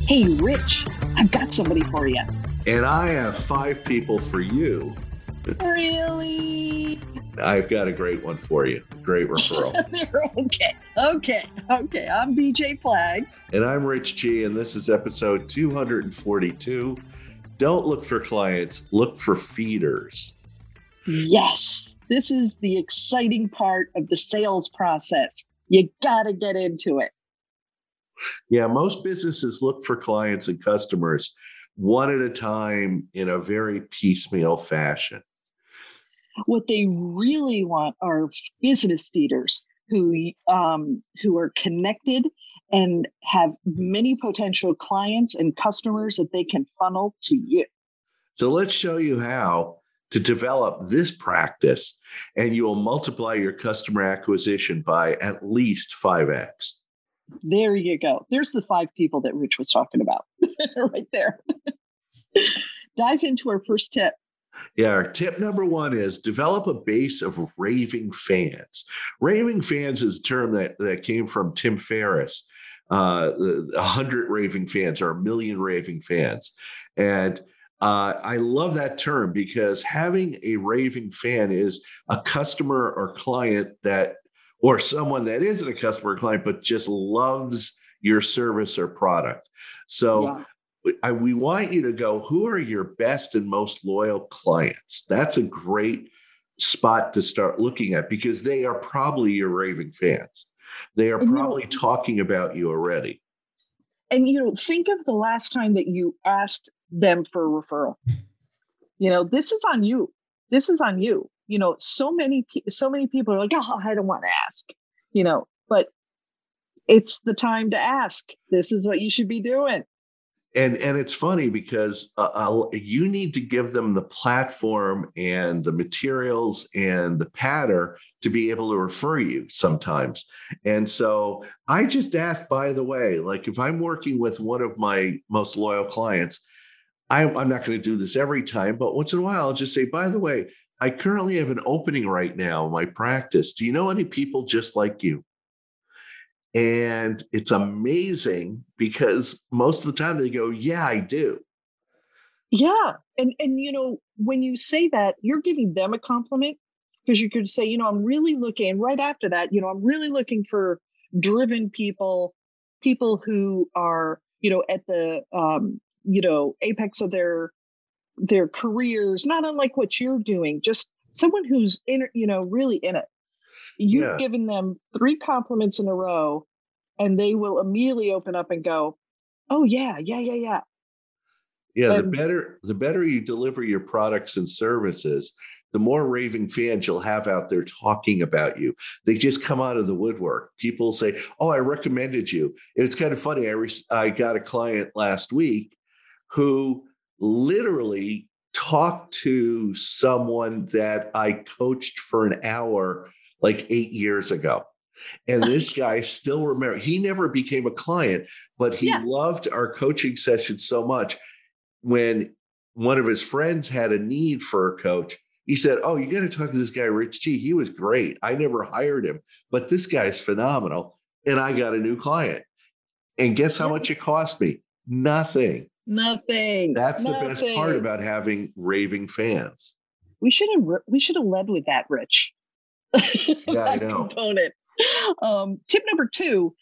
Hey, Rich, I've got somebody for you. And I have 5 people for you. Really? I've got a great one for you. Great referral. Okay. I'm BJ Flagg. And I'm Rich G, and this is episode 242. Don't look for clients, look for feeders. Yes, this is the exciting part of the sales process. You got to get into it. Yeah, most businesses look for clients and customers one at a time in a very piecemeal fashion. What they really want are business feeders who are connected and have many potential clients and customers that they can funnel to you. So let's show you how to develop this practice, and you will multiply your customer acquisition by at least 5x. There you go. There's the 5 people that Rich was talking about right there. Dive into our first tip. Yeah, our tip number 1 is develop a base of raving fans. Raving fans is a term that came from Tim Ferriss, 100 raving fans or 1 million raving fans. And I love that term because having a raving fan is a customer or client or someone that isn't a customer or client, but just loves your service or product. So we want you to go, who are your best and most loyal clients? That's a great spot to start looking at because they are probably your raving fans. They are probably talking about you already. And, think of the last time that you asked them for a referral. This is on you. So many people are like, oh, I don't want to ask, but it's the time to ask. This is what you should be doing. And it's funny because you need to give them the platform and the materials and the pattern to be able to refer you sometimes. And so I just asked, by the way, like if I'm working with one of my most loyal clients, I'm not going to do this every time, but once in a while, I'll just say, by the way, I currently have an opening right now in my practice. Do you know any people just like you? And it's amazing because most of the time they go, yeah, I do. Yeah. And when you say that, you're giving them a compliment because you could say, I'm really looking right after that, I'm really looking for driven people who are, at the, apex of their careers, not unlike what you're doing, just someone who's really in it. You've given them 3 compliments in a row and they will immediately open up and go, oh yeah. Yeah. And the better you deliver your products and services, the more raving fans you'll have out there talking about you. They just come out of the woodwork. People say, oh, I recommended you. And it's kind of funny. I got a client last week who literally talked to someone that I coached for an hour like 8 years ago. And this guy still remembers. He never became a client, but he loved our coaching session so much. When one of his friends had a need for a coach, he said, oh, you got to talk to this guy, Rich G. He was great. I never hired him, but this guy's phenomenal. And I got a new client. And guess how much it cost me? Nothing. That's the best part about having raving fans. We should have led with that, Rich. Yeah, I know. Component. Tip number 2,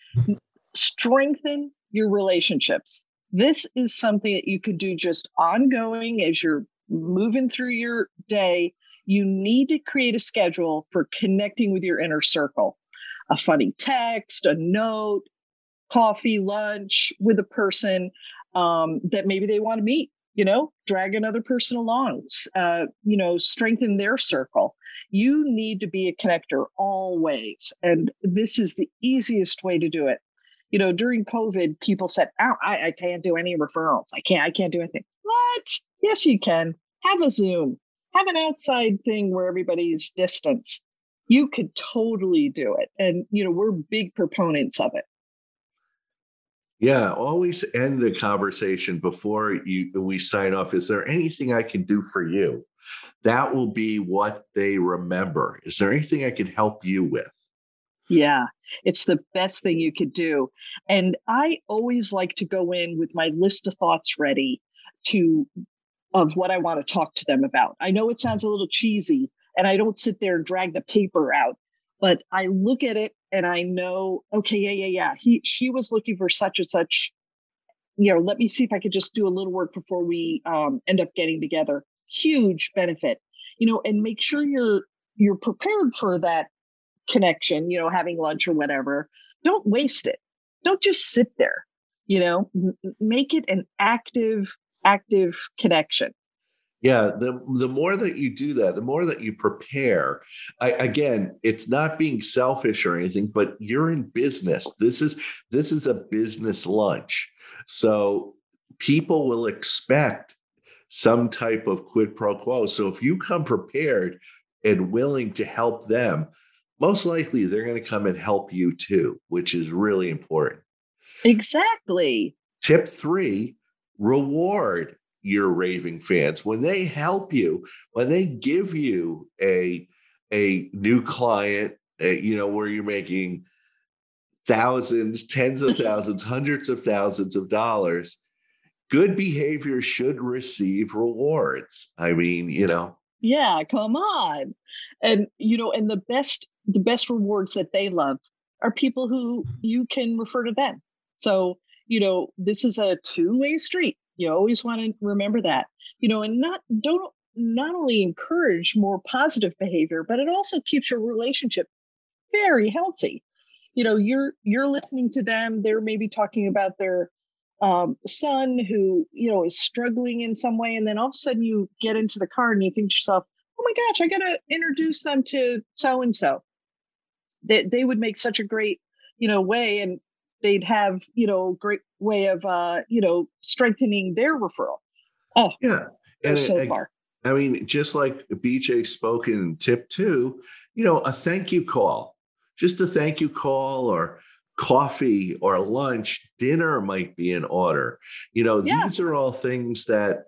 strengthen your relationships. This is something that you could do just ongoing as you're moving through your day. You need to create a schedule for connecting with your inner circle. A funny text, a note, coffee, lunch with a person that maybe they want to meet, drag another person along, strengthen their circle. You need to be a connector always. And this is the easiest way to do it. During COVID, people said, oh, I can't do any referrals. I can't do anything. What? Yes, you can. Have a Zoom. Have an outside thing where everybody's distance. You could totally do it. And, we're big proponents of it. Yeah, always end the conversation before we sign off. Is there anything I can do for you? That will be what they remember. Is there anything I can help you with? Yeah. It's the best thing you could do. And I always like to go in with my list of thoughts ready to of what I want to talk to them about. I know it sounds a little cheesy, and I don't sit there and drag the paper out, but I look at it and I know, okay, yeah. She was looking for such and such. Let me see if I could just do a little work before we end up getting together. Huge benefit, and make sure you're prepared for that connection. Having lunch or whatever. Don't waste it. Don't just sit there. Make it an active connection. Yeah, the more that you do that, the more that you prepare. Again, it's not being selfish or anything, but you're in business. This is a business lunch, so people will expect some type of quid pro quo. So if you come prepared and willing to help them, most likely they're going to come and help you too, which is really important. Exactly. Tip three, reward your raving fans. When they help you, when they give you a new client, where you're making thousands, tens of thousands, hundreds of thousands of dollars, good behavior should receive rewards. I mean, Yeah, come on. And the best rewards that they love are people who you can refer to them. So, this is a two-way street. You always want to remember that. And not only encourage more positive behavior, but it also keeps your relationship very healthy. You're listening to them, they're maybe talking about their son who is struggling in some way, and then all of a sudden you get into the car and you think to yourself, oh my gosh, I gotta introduce them to so and so. They would make such a great way, and they'd have great way of strengthening their referral. Oh, yeah. goes And so far. I mean, just like BJ spoke in tip two, a thank you call, just a thank you call, or coffee or lunch, dinner might be in order. Yeah. These are all things that,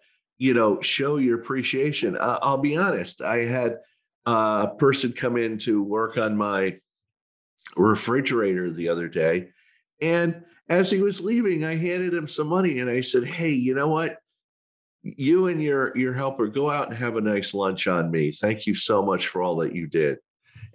show your appreciation. I'll be honest. I had a person come in to work on my refrigerator the other day. And as he was leaving, I handed him some money and I said, hey, you know what? You and your helper go out and have a nice lunch on me. Thank you so much for all that you did.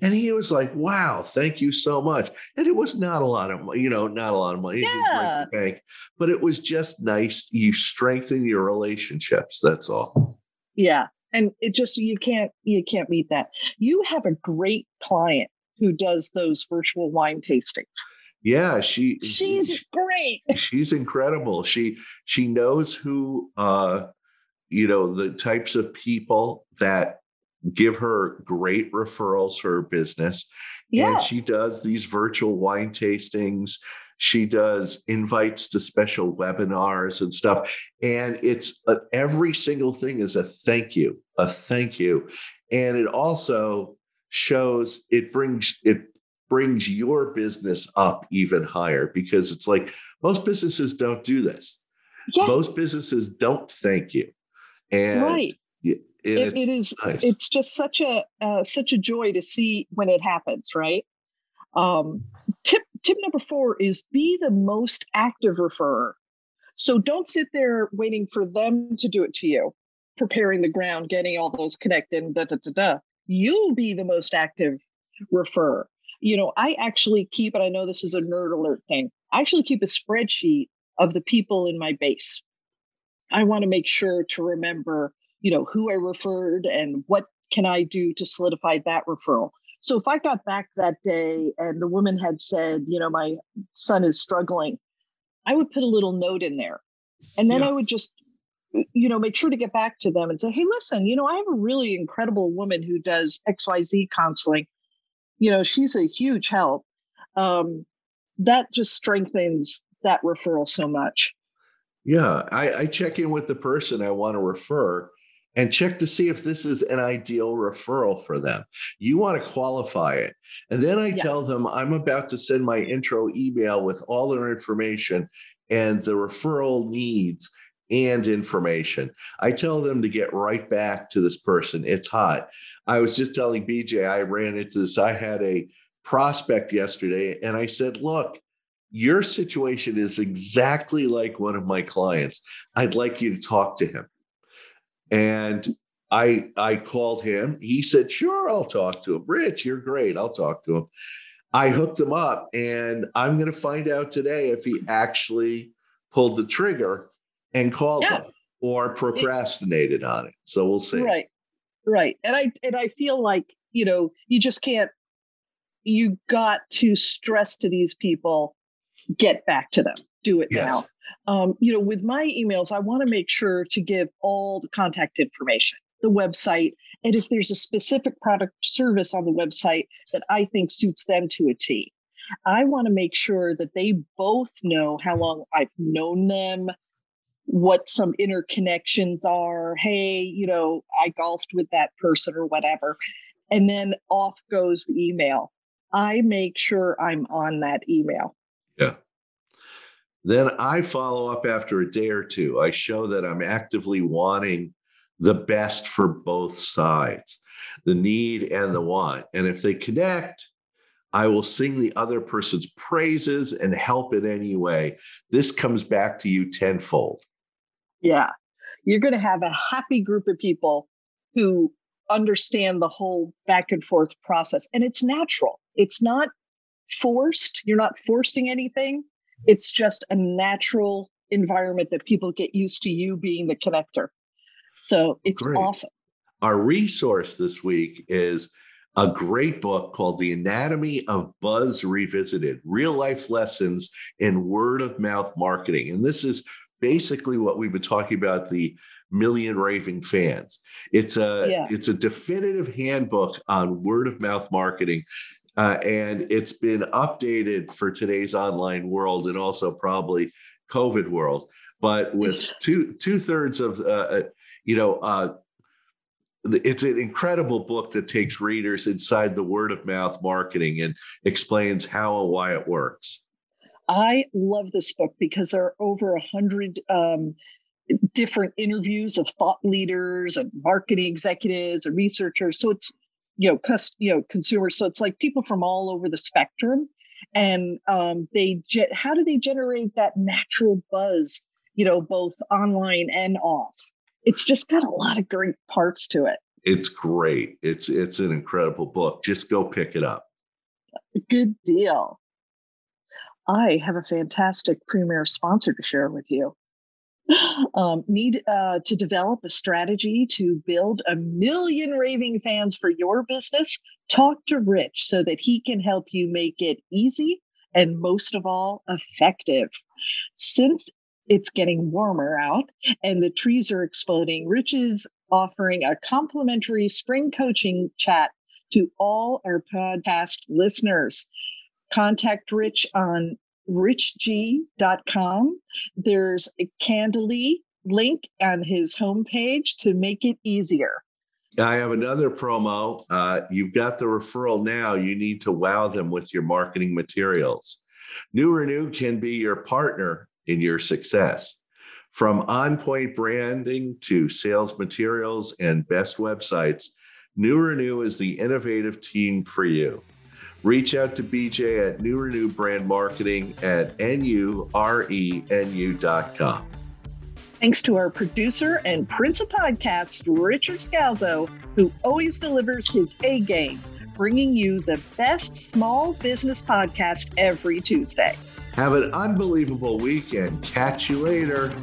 And he was like, wow, thank you so much. And it was not a lot of money, not a lot of money. It didn't break the Yeah. bank, but it was just nice. You strengthen your relationships. That's all. Yeah. And it just you can't beat that. You have a great client who does those virtual wine tastings. Yeah, She's great. she's incredible. She knows who the types of people that give her great referrals for her business. And Yeah. she does these virtual wine tastings. She does invites to special webinars and stuff. And it's every single thing is a thank you. And it also shows it brings your business up even higher, because it's like most businesses don't do this. Yeah. Most businesses don't thank you. And Right. and It it's is. nice. It's just such a joy to see when it happens, right? Um, tip number 4 is be the most active referrer. So don't sit there waiting for them to do it to you, preparing the ground, getting all those connected, and da da da da. You'll be the most active referrer. I actually keep, and I know this is a nerd alert thing, I actually keep a spreadsheet of the people in my base. I want to make sure to remember, who I referred and what can I do to solidify that referral. So if I got back that day and the woman had said, my son is struggling, I would put a little note in there. And then Yeah. I would just, make sure to get back to them and say, hey, listen, I have a really incredible woman who does XYZ counseling. She's a huge help. Um, that just strengthens that referral so much. Yeah. I check in with the person I want to refer and check to see if this is an ideal referral for them. You want to qualify it. And then I Yeah. tell them I'm about to send my intro email with all their information and the referral needs and information. I tell them to get right back to this person. It's hot. I was just telling BJ, I ran into this. I had a prospect yesterday, and I said, look, your situation is exactly like one of my clients. I'd like you to talk to him. And I called him. He said, sure, I'll talk to him. Rich, you're great. I'll talk to him. I hooked him up, and I'm going to find out today if he actually pulled the trigger and called them or procrastinated on it. So we'll see. Right. And I feel like, you just can't, you got to stress to these people, get back to them, do it now. With my emails, I want to make sure to give all the contact information, the website, and if there's a specific product service on the website that I think suits them to a T. I want to make sure that they both know how long I've known them, what some interconnections are. Hey, I golfed with that person or whatever. And then off goes the email. I make sure I'm on that email. Yeah. Then I follow up after a day or two. I show that I'm actively wanting the best for both sides, the need and the want. And if they connect, I will sing the other person's praises and help in any way. This comes back to you tenfold. Yeah. You're going to have a happy group of people who understand the whole back and forth process. And it's natural. It's not forced. You're not forcing anything. It's just a natural environment that people get used to you being the connector. So it's awesome. Our resource this week is a great book called The Anatomy of Buzz Revisited, Real Life Lessons in Word of Mouth Marketing. And this is basically what we've been talking about, the million raving fans. It's a definitive handbook on word of mouth marketing. And it's been updated for today's online world and also probably COVID world. But with two-thirds of, it's an incredible book that takes readers inside the word of mouth marketing and explains how and why it works. I love this book because there are over 100 different interviews of thought leaders and marketing executives and researchers. So it's, consumers. So it's like people from all over the spectrum. And how do they generate that natural buzz, both online and off? It's just got a lot of great parts to it. It's great. It's an incredible book. Just go pick it up. Good deal. I have a fantastic premier sponsor to share with you. Need to develop a strategy to build 1 million raving fans for your business? Talk to Rich so that he can help you make it easy and, most of all, effective. Since it's getting warmer out and the trees are exploding, Rich is offering a complimentary spring coaching chat to all our podcast listeners. Contact Rich on richg.com. There's a Candly link on his homepage to make it easier. I have another promo. You've got the referral now. You need to wow them with your marketing materials. New Renew can be your partner in your success. From on-point branding to sales materials and best websites, New Renew is the innovative team for you. Reach out to BJ at New Renew Brand Marketing at NURENU.com. Thanks to our producer and Prince of Podcasts, Richard Scalzo, who always delivers his A game, bringing you the best small business podcast every Tuesday. Have an unbelievable weekend. Catch you later.